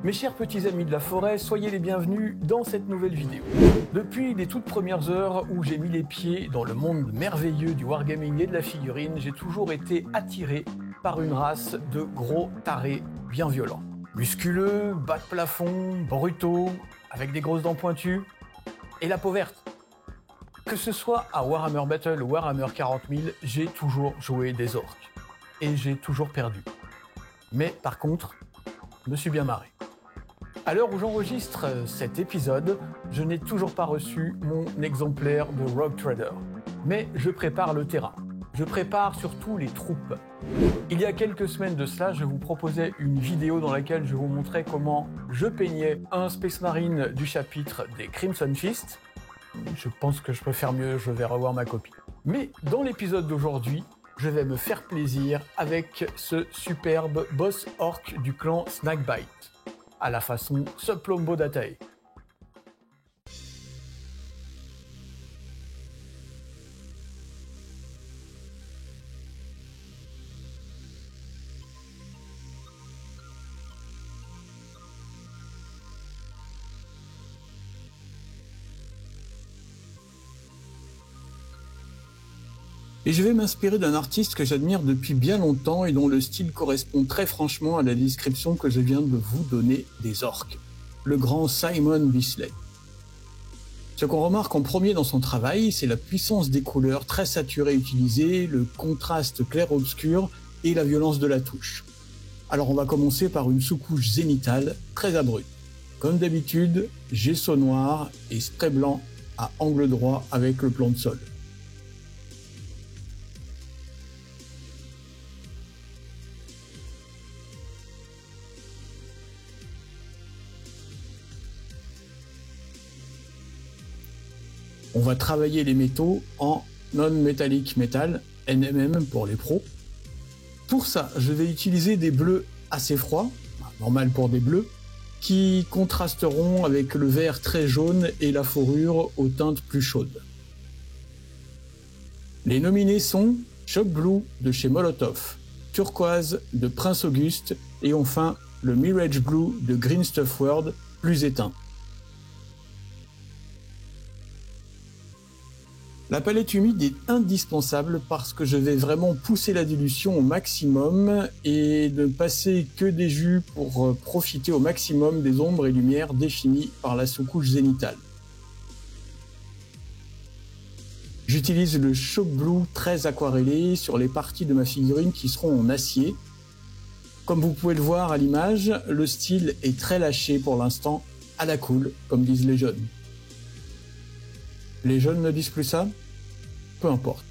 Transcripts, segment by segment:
Mes chers petits amis de la forêt, soyez les bienvenus dans cette nouvelle vidéo. Depuis les toutes premières heures où j'ai mis les pieds dans le monde merveilleux du wargaming et de la figurine, j'ai toujours été attiré par une race de gros tarés bien violents. Musculeux, bas de plafond, brutaux, avec des grosses dents pointues et la peau verte. Que ce soit à Warhammer Battle ou Warhammer 40 000, j'ai toujours joué des orques. Et j'ai toujours perdu. Mais par contre, je me suis bien marré. À l'heure où j'enregistre cet épisode, je n'ai toujours pas reçu mon exemplaire de Rogue Trader. Mais je prépare le terrain. Je prépare surtout les troupes. Il y a quelques semaines de cela, je vous proposais une vidéo dans laquelle je vous montrais comment je peignais un Space Marine du chapitre des Crimson Fist. Je pense que je peux faire mieux, je vais revoir ma copie. Mais dans l'épisode d'aujourd'hui, je vais me faire plaisir avec ce superbe boss orc du clan Snackbite, à la façon Subplombo Datae. Et je vais m'inspirer d'un artiste que j'admire depuis bien longtemps et dont le style correspond très franchement à la description que je viens de vous donner des orques, le grand Simon Bisley. Ce qu'on remarque en premier dans son travail, c'est la puissance des couleurs très saturées utilisées, le contraste clair-obscur et la violence de la touche. Alors on va commencer par une sous-couche zénitale très abrupte. Comme d'habitude, gesso noir et spray blanc à angle droit avec le plan de sol. On va travailler les métaux en non-metallic metal, NMM pour les pros. Pour ça, je vais utiliser des bleus assez froids, normal pour des bleus, qui contrasteront avec le vert très jaune et la fourrure aux teintes plus chaudes. Les nominés sont Shock Blue de chez Molotov, Turquoise de Prince Auguste et enfin le Mirage Blue de Green Stuff World, plus éteint. La palette humide est indispensable parce que je vais vraiment pousser la dilution au maximum et ne passer que des jus pour profiter au maximum des ombres et lumières définies par la sous-couche zénitale. J'utilise le Shock Blue très aquarellé sur les parties de ma figurine qui seront en acier. Comme vous pouvez le voir à l'image, le style est très lâché pour l'instant, à la cool, comme disent les jeunes. Les jeunes ne disent plus ça? Peu importe.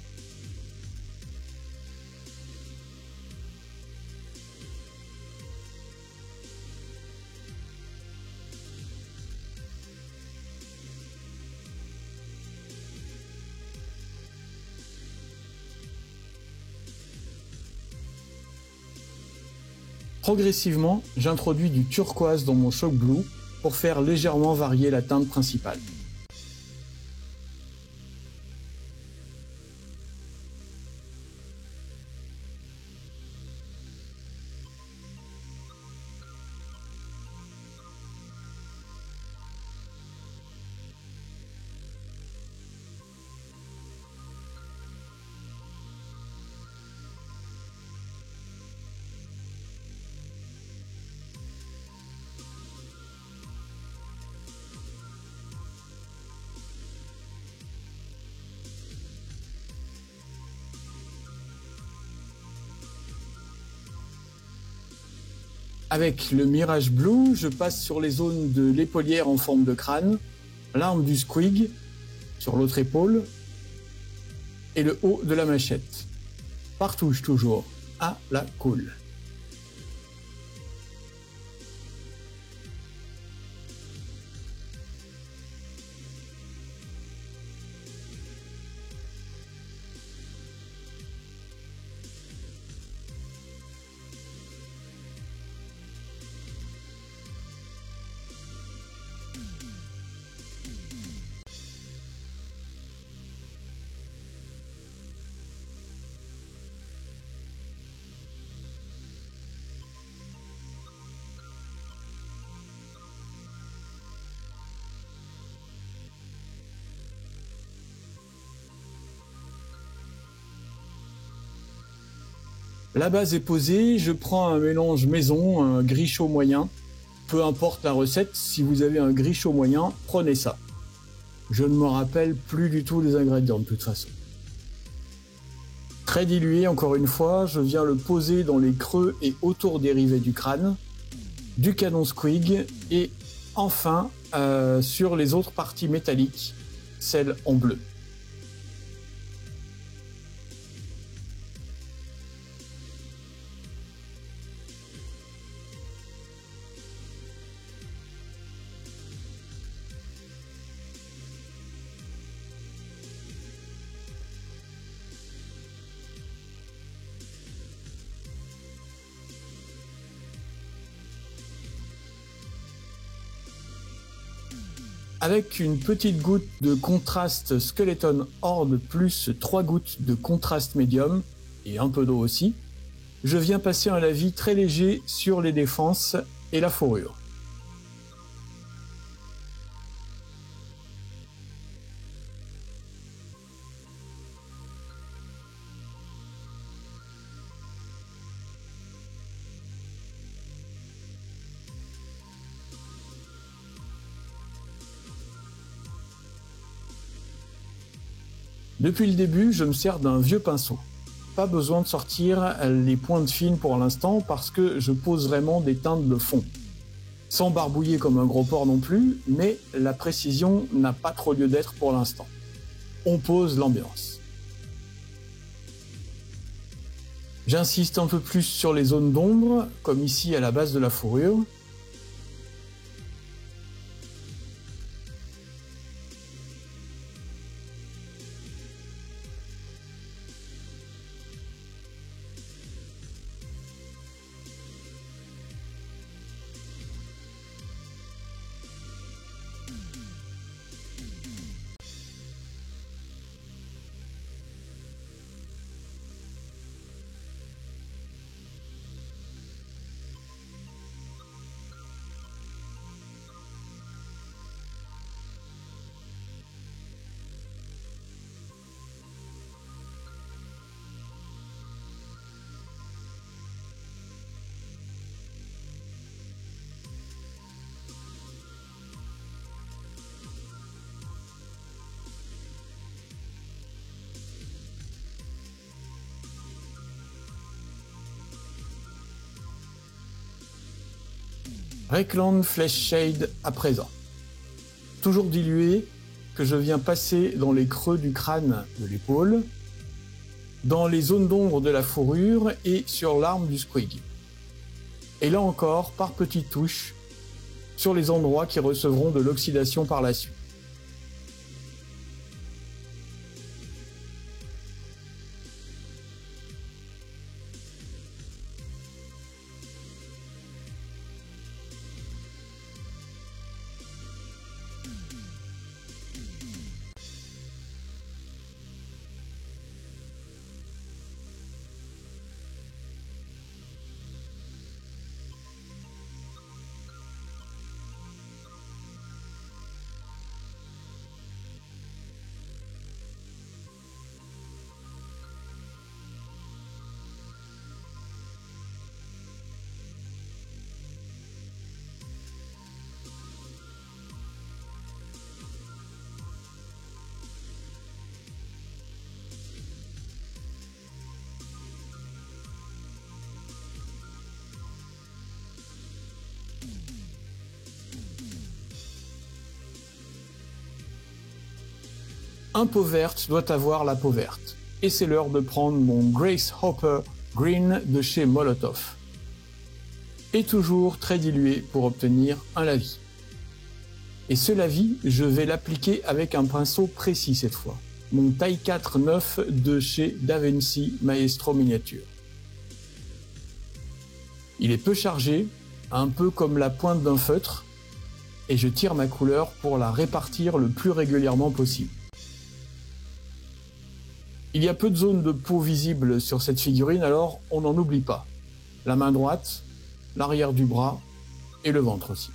Progressivement, j'introduis du turquoise dans mon Shock Blue pour faire légèrement varier la teinte principale. Avec le Mirage Blue, je passe sur les zones de l'épaulière en forme de crâne, l'arme du squig sur l'autre épaule et le haut de la machette. Par touche toujours, à la cool. La base est posée, je prends un mélange maison, un gris chaud moyen. Peu importe la recette, si vous avez un gris chaud moyen, prenez ça. Je ne me rappelle plus du tout des ingrédients de toute façon. Très dilué, encore une fois, je viens le poser dans les creux et autour des rivets du crâne, du canon Squig et enfin sur les autres parties métalliques, celles en bleu. Avec une petite goutte de contraste Skeleton Horde plus 3 gouttes de contraste médium, et un peu d'eau aussi, je viens passer un lavis très léger sur les défenses et la fourrure. Depuis le début, je me sers d'un vieux pinceau. Pas besoin de sortir les pointes fines pour l'instant parce que je pose vraiment des teintes de fond. Sans barbouiller comme un gros porc non plus, mais la précision n'a pas trop lieu d'être pour l'instant. On pose l'ambiance. J'insiste un peu plus sur les zones d'ombre, comme ici à la base de la fourrure. Reikland Flesh Shade à présent. Toujours dilué, que je viens passer dans les creux du crâne de l'épaule, dans les zones d'ombre de la fourrure et sur l'arme du Squig. Et là encore, par petites touches, sur les endroits qui recevront de l'oxydation par la suite. Un peau verte doit avoir la peau verte. Et c'est l'heure de prendre mon Grace Hopper Green de chez Molotov. Et toujours très dilué pour obtenir un lavis. Et ce lavis, je vais l'appliquer avec un pinceau précis cette fois. Mon taille 4 9 de chez DaVinci Maestro Miniature. Il est peu chargé, un peu comme la pointe d'un feutre, et je tire ma couleur pour la répartir le plus régulièrement possible. Il y a peu de zones de peau visibles sur cette figurine, alors on n'en oublie pas. La main droite, l'arrière du bras et le ventre aussi.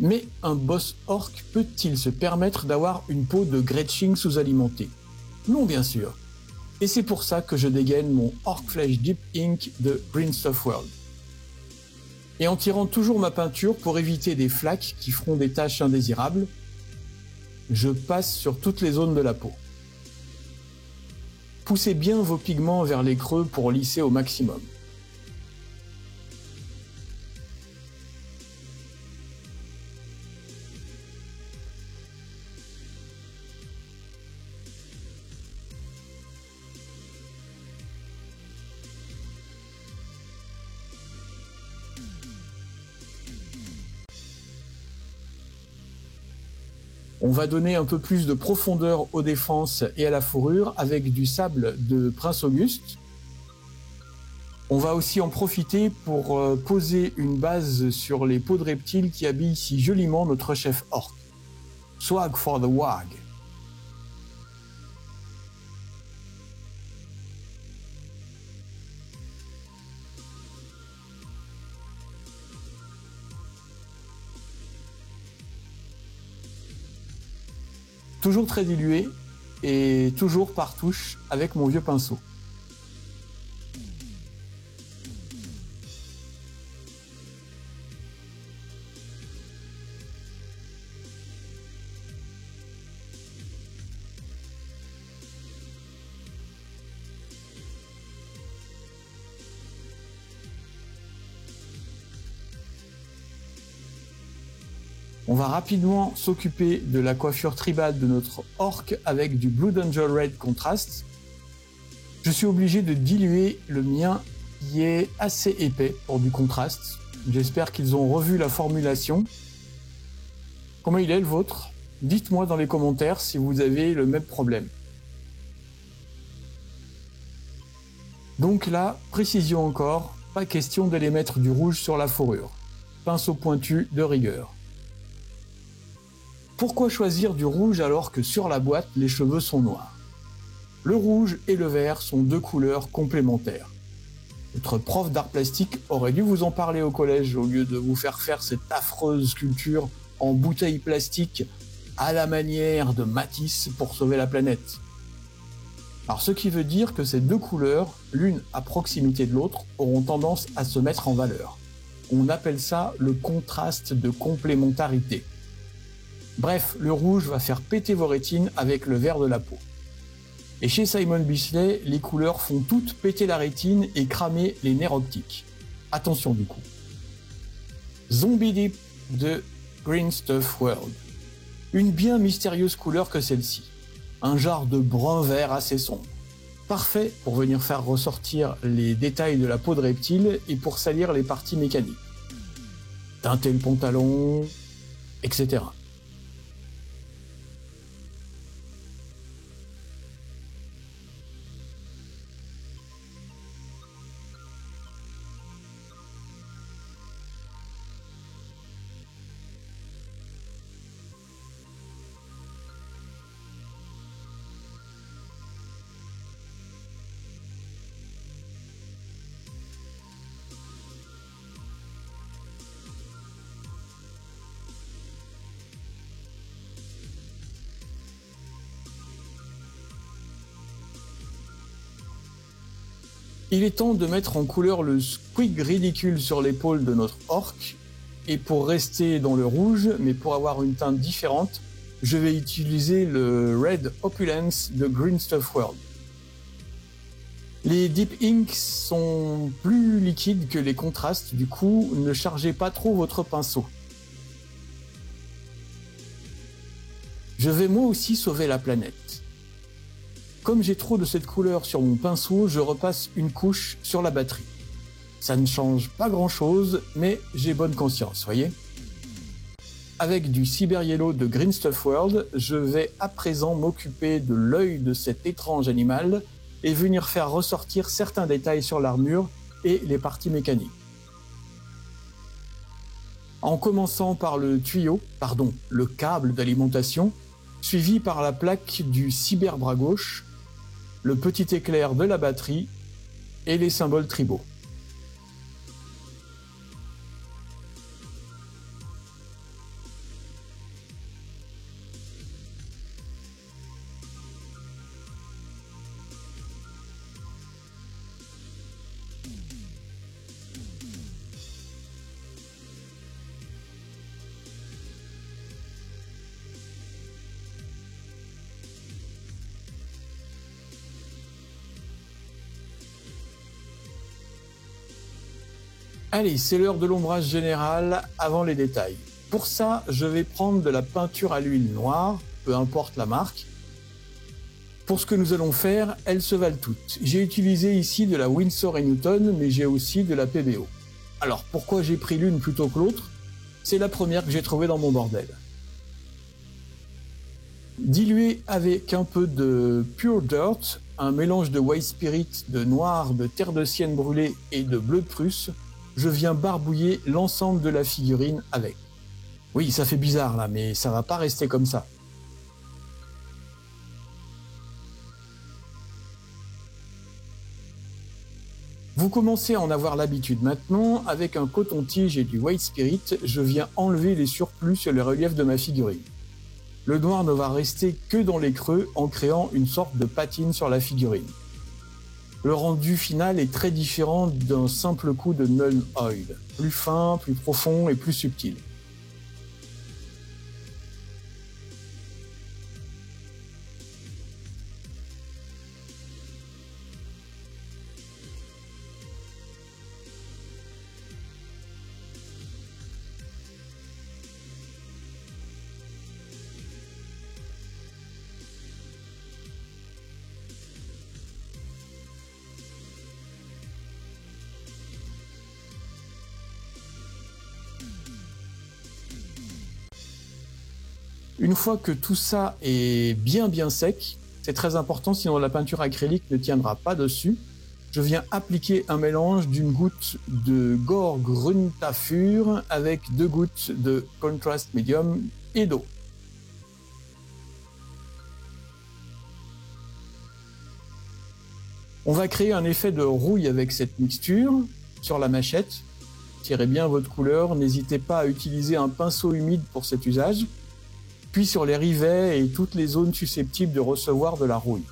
Mais un boss orc peut-il se permettre d'avoir une peau de Gretching sous-alimentée? Non, bien sûr. Et c'est pour ça que je dégaine mon Orcflesh Deep Ink de Greenstuff World. Et en tirant toujours ma peinture pour éviter des flaques qui feront des taches indésirables, je passe sur toutes les zones de la peau. Poussez bien vos pigments vers les creux pour lisser au maximum. On va donner un peu plus de profondeur aux défenses et à la fourrure avec du sable de Prince Auguste. On va aussi en profiter pour poser une base sur les peaux de reptiles qui habillent si joliment notre chef orc. Swag for the wag. Toujours très dilué et toujours par touche avec mon vieux pinceau. On va rapidement s'occuper de la coiffure tribale de notre orc avec du Blood Angel Red Contrast. Je suis obligé de diluer le mien qui est assez épais pour du contraste. J'espère qu'ils ont revu la formulation. Comment il est le vôtre? Dites-moi dans les commentaires si vous avez le même problème. Donc là, précision encore, pas question d'aller mettre du rouge sur la fourrure. Pinceau pointu de rigueur. Pourquoi choisir du rouge alors que sur la boîte, les cheveux sont noirs? Le rouge et le vert sont deux couleurs complémentaires. Votre prof d'art plastique aurait dû vous en parler au collège au lieu de vous faire faire cette affreuse sculpture en bouteille plastique à la manière de Matisse pour sauver la planète. Alors ce qui veut dire que ces deux couleurs, l'une à proximité de l'autre, auront tendance à se mettre en valeur. On appelle ça le contraste de complémentarité. Bref, le rouge va faire péter vos rétines avec le vert de la peau. Et chez Simon Bisley, les couleurs font toutes péter la rétine et cramer les nerfs optiques. Attention du coup. Zombie Deep de Greenstuff World. Une bien mystérieuse couleur que celle-ci. Un genre de brun-vert assez sombre. Parfait pour venir faire ressortir les détails de la peau de reptile et pour salir les parties mécaniques. Teinter le pantalon, etc. Il est temps de mettre en couleur le squig ridicule sur l'épaule de notre orc, et pour rester dans le rouge, mais pour avoir une teinte différente, je vais utiliser le Red Opulence de Greenstuff World. Les Deep Inks sont plus liquides que les contrastes, du coup, ne chargez pas trop votre pinceau. Je vais moi aussi sauver la planète. Comme j'ai trop de cette couleur sur mon pinceau, je repasse une couche sur la batterie. Ça ne change pas grand chose, mais j'ai bonne conscience, voyez. Avec du Cyber Yellow de Greenstuff World, je vais à présent m'occuper de l'œil de cet étrange animal et venir faire ressortir certains détails sur l'armure et les parties mécaniques. En commençant par le câble d'alimentation, suivi par la plaque du cyberbras gauche, le petit éclair de la batterie et les symboles tribaux. Allez, c'est l'heure de l'ombrage général avant les détails. Pour ça, je vais prendre de la peinture à l'huile noire, peu importe la marque. Pour ce que nous allons faire, elles se valent toutes. J'ai utilisé ici de la Winsor & Newton, mais j'ai aussi de la PBO. Alors, pourquoi j'ai pris l'une plutôt que l'autre? C'est la première que j'ai trouvée dans mon bordel. Dilué avec un peu de Pure Dirt, un mélange de White Spirit, de noir, de terre de sienne brûlée et de bleu de Prusse, je viens barbouiller l'ensemble de la figurine avec. Oui, ça fait bizarre là, mais ça va pas rester comme ça. Vous commencez à en avoir l'habitude maintenant, avec un coton-tige et du White Spirit, je viens enlever les surplus sur le relief de ma figurine. Le noir ne va rester que dans les creux en créant une sorte de patine sur la figurine. Le rendu final est très différent d'un simple coup de Nuln Oil, plus fin, plus profond et plus subtil. Une fois que tout ça est bien sec, c'est très important sinon la peinture acrylique ne tiendra pas dessus, je viens appliquer un mélange d'une goutte de Gore Grüntafür avec 2 gouttes de Contrast Medium et d'eau. On va créer un effet de rouille avec cette mixture sur la machette. Tirez bien votre couleur, n'hésitez pas à utiliser un pinceau humide pour cet usage. Puis sur les rivets et toutes les zones susceptibles de recevoir de la rouille.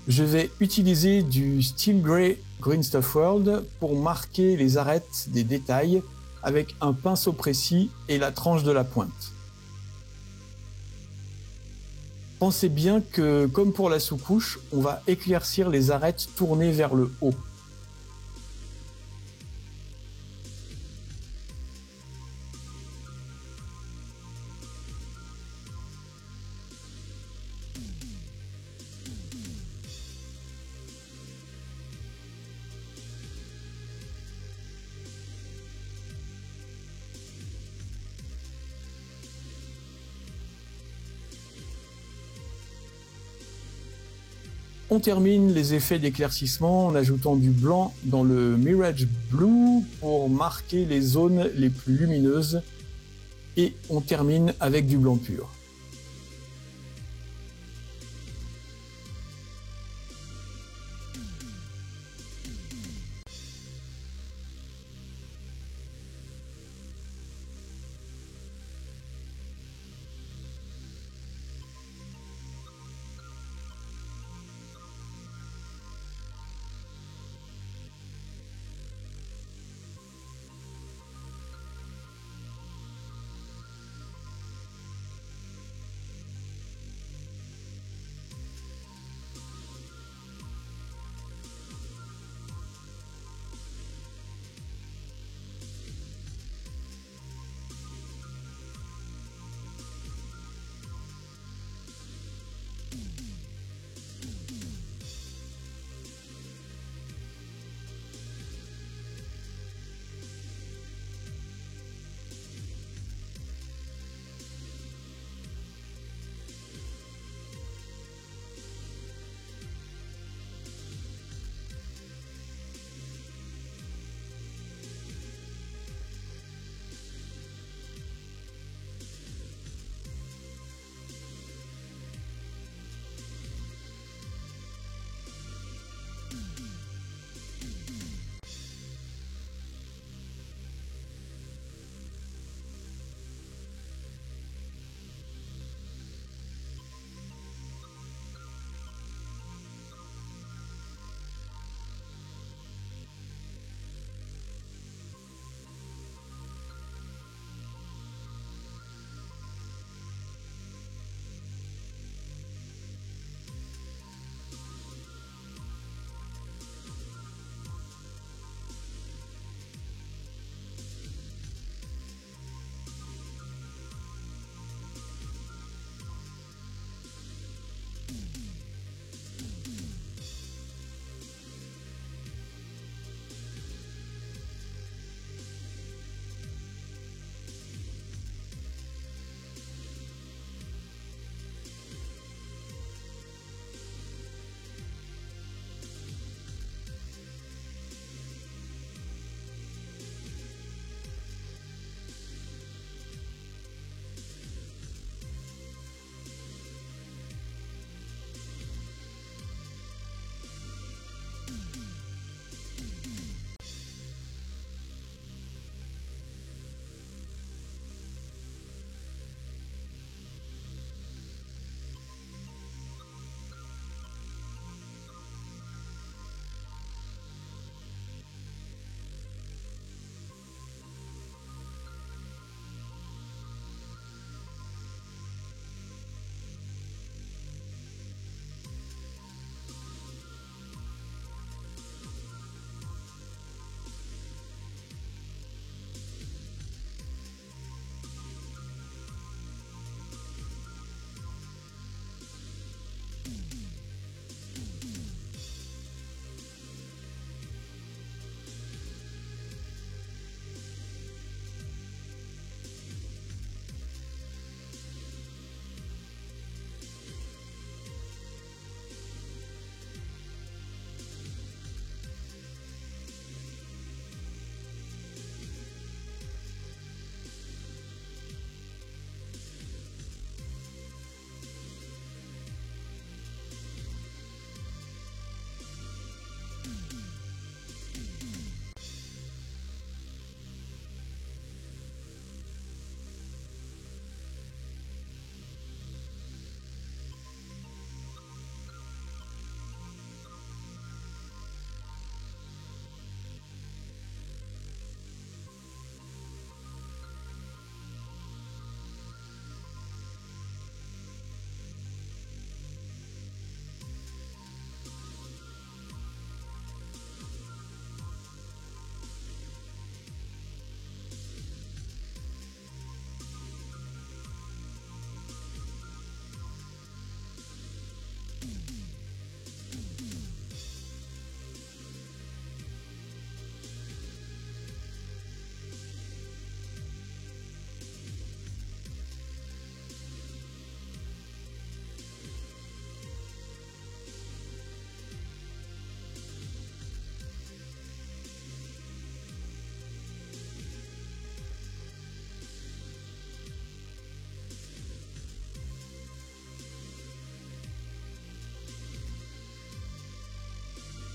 Je vais utiliser du Steel Grey Green Stuff World pour marquer les arêtes des détails avec un pinceau précis et la tranche de la pointe. Pensez bien que, comme pour la sous-couche, on va éclaircir les arêtes tournées vers le haut. On termine les effets d'éclaircissement en ajoutant du blanc dans le Mirage Blue pour marquer les zones les plus lumineuses et on termine avec du blanc pur.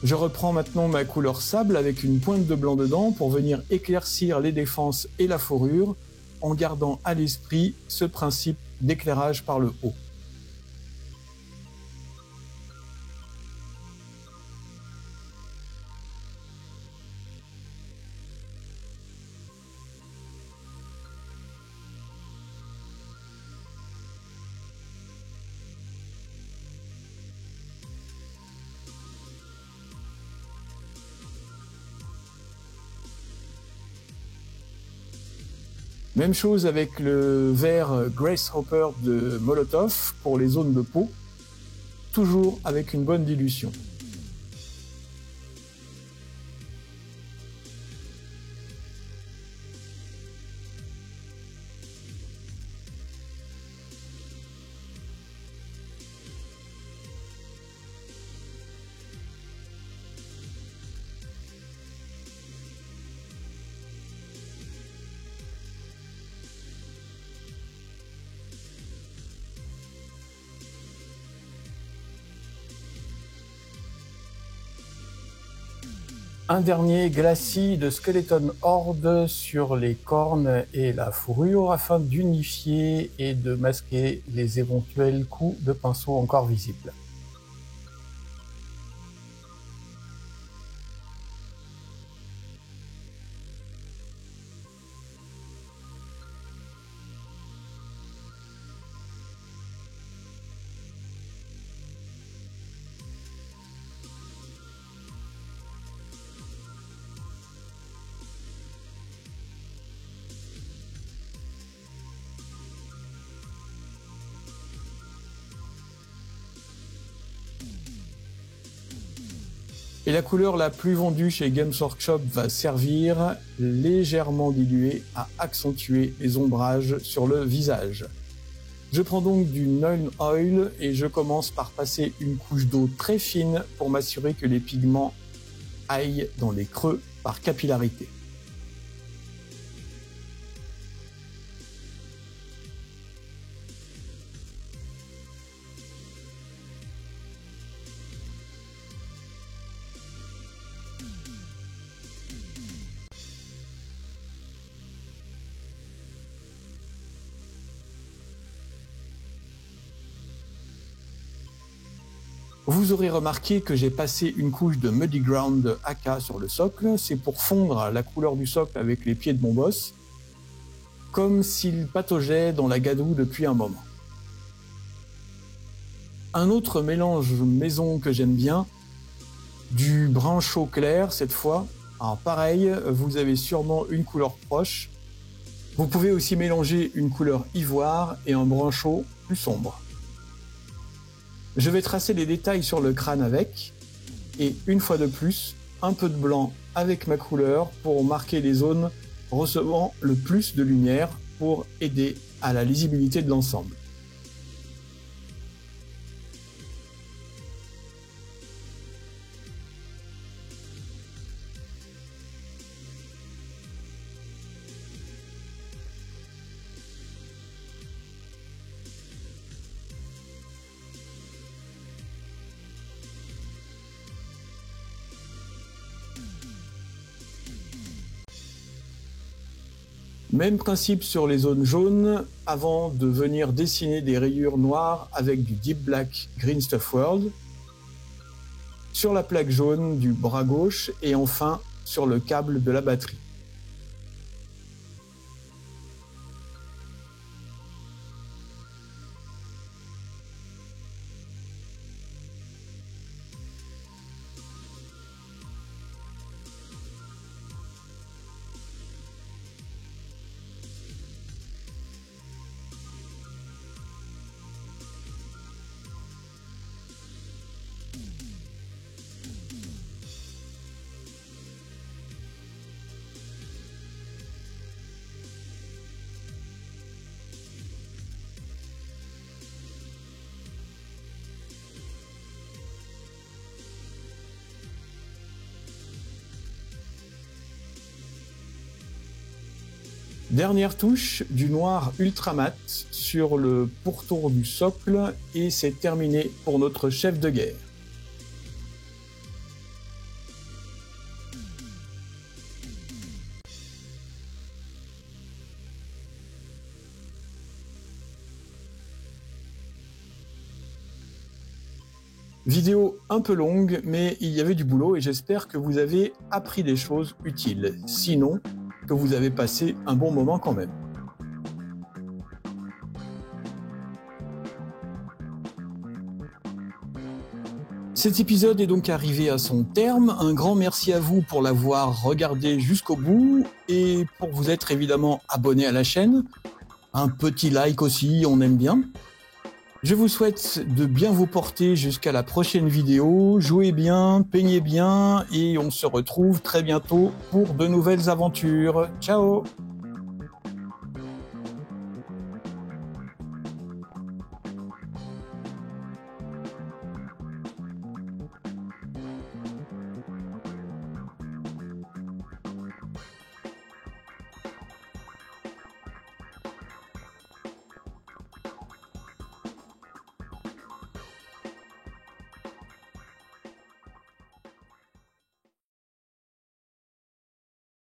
Je reprends maintenant ma couleur sable avec une pointe de blanc dedans pour venir éclaircir les défenses et la fourrure en gardant à l'esprit ce principe d'éclairage par le haut. Même chose avec le vert Grasshopper de Molotov pour les zones de peau, toujours avec une bonne dilution. Un dernier glacis de Skeleton Horde sur les cornes et la fourrure afin d'unifier et de masquer les éventuels coups de pinceau encore visibles. Et la couleur la plus vendue chez Games Workshop va servir, légèrement diluée, à accentuer les ombrages sur le visage. Je prends donc du Nuln Oil et je commence par passer une couche d'eau très fine pour m'assurer que les pigments aillent dans les creux par capillarité. Vous aurez remarqué que j'ai passé une couche de Muddy Ground AK sur le socle, c'est pour fondre la couleur du socle avec les pieds de mon boss, comme s'il pataugeait dans la gadoue depuis un moment. Un autre mélange maison que j'aime bien, du brun chaud clair cette fois. Alors pareil, vous avez sûrement une couleur proche. Vous pouvez aussi mélanger une couleur ivoire et un brun chaud plus sombre. Je vais tracer les détails sur le crâne avec, et une fois de plus, un peu de blanc avec ma couleur pour marquer les zones recevant le plus de lumière pour aider à la lisibilité de l'ensemble. Même principe sur les zones jaunes, avant de venir dessiner des rayures noires avec du Deep Black Green Stuff World, sur la plaque jaune du bras gauche et enfin sur le câble de la batterie. Dernière touche, du noir ultra mat sur le pourtour du socle et c'est terminé pour notre chef de guerre. Vidéo un peu longue, mais il y avait du boulot et j'espère que vous avez appris des choses utiles. Sinon, que vous avez passé un bon moment quand même. Cet épisode est donc arrivé à son terme. Un grand merci à vous pour l'avoir regardé jusqu'au bout et pour vous être évidemment abonné à la chaîne. Un petit like aussi, on aime bien. Je vous souhaite de bien vous porter jusqu'à la prochaine vidéo. Jouez bien, peignez bien et on se retrouve très bientôt pour de nouvelles aventures. Ciao!